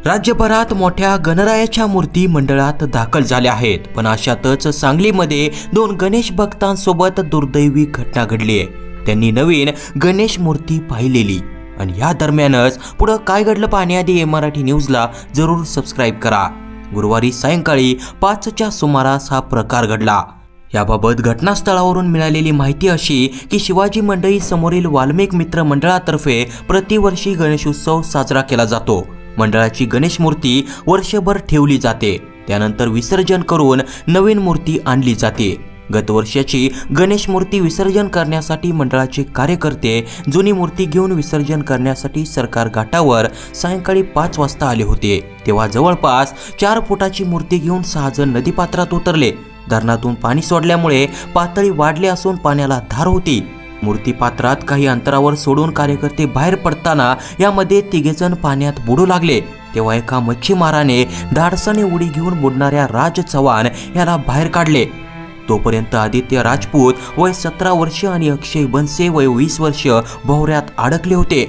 राज्यभरात मोठ्या गणरायाच्या मूर्ती मंडळात दाखल झाल्या आहेत, पण अशातच सांगलीमध्ये 2 गणेश भक्तांसोबत दुर्दैवी घटना घडली आहे। त्यांनी नवीन गणेश मूर्ती पाहिलेली आणि या दरम्यानच पुढे काय घडलं पाहण्याआधी मराठी न्यूजला जरूर सबस्क्राइब करा। गुरुवारी सायंकाळी 5च्या सुमारास हा प्रकार घडला। याबाबत घटनास्थळावरून मिळालेली माहिती अशी की शिवाजी मंडई समोरील वाल्मिक मित्र मंडळातर्फे प्रतिवर्षी गणेशोत्सव साजरा केला जातो। मंडळाची गणेश मूर्ती वर्षभर ठेवली जाते, त्यानंतर विसर्जन करून नवीन मूर्ती आणली जाते। गत वर्षाची गणेश मूर्ती विसर्जन करण्यासाठी मंडळाचे कार्यकर्ते जुनी मूर्ती घेऊन विसर्जन करण्यासाठी सरकार घाटावर सायंकाळी 5 वाजता आले होते। तेव्हा जवळपास 4 फुटाची मूर्ती घेऊन 6 जण नदीपात्रात उतरले। धरणातून पाणी सोडल्यामुळे पातळी वाढली असून पाण्याला धार होती। मूर्ती पात्रात काही अंतरावर सोडून कार्यकर्ते बाहेर पडताना यामध्ये 3 जण पाण्यात बुडू लागले। तेव्हा एका मच्छीमाराने धाडसाने उडी घेऊन बुडणाऱ्या राज चव्हाण याला बाहेर काढले। तोपर्यंत आदित्य राजपूत वय 17 वर्ष आणि अक्षय बनसे वय 20 वर्ष भोवऱ्यात अडकले होते।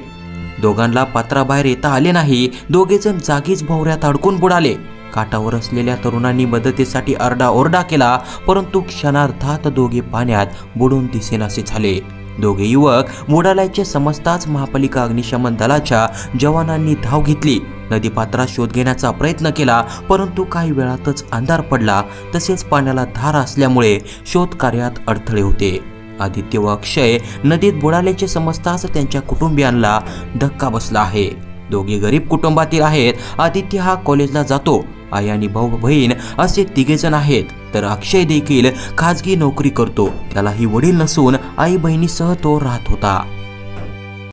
दोघांना पात्राबाहेर येता आले नाही। दोघे जण जागीच भोवऱ्यात अडकून बुडाले। काठावर असलेल्या तरुणांनी मदतीसाठी आरडाओरडा केला, परंतु क्षणार्धात दोघे पाण्यात बुडून दिसेनासे झाले। दोघे युवक बुडाल्याचे समजताच महापालिका अग्निशमन दलाच्या जवानांनी धाव घेतली। नदीपात्रात शोध घेण्याचा प्रयत्न केला, परंतु काही वेळातच अंधार पडला। तसेच पाण्याला धार असल्यामुळे शोध कार्यात अडथळे होते। आदित्य व अक्षय नदीत बुडाल्याचे समजताच त्यांच्या कुटुंबियांना धक्का बसला आहे। दोघे गरीब कुटुंबातील आहेत। आदित्य हा कॉलेजला जातो। आई आणि भाऊ बहीण असे 3 जण आहेत, तर अक्षय देखील खाजगी नोकरी करतो। त्यालाही वडील नसून आई बहिणीसह तो राहत होता।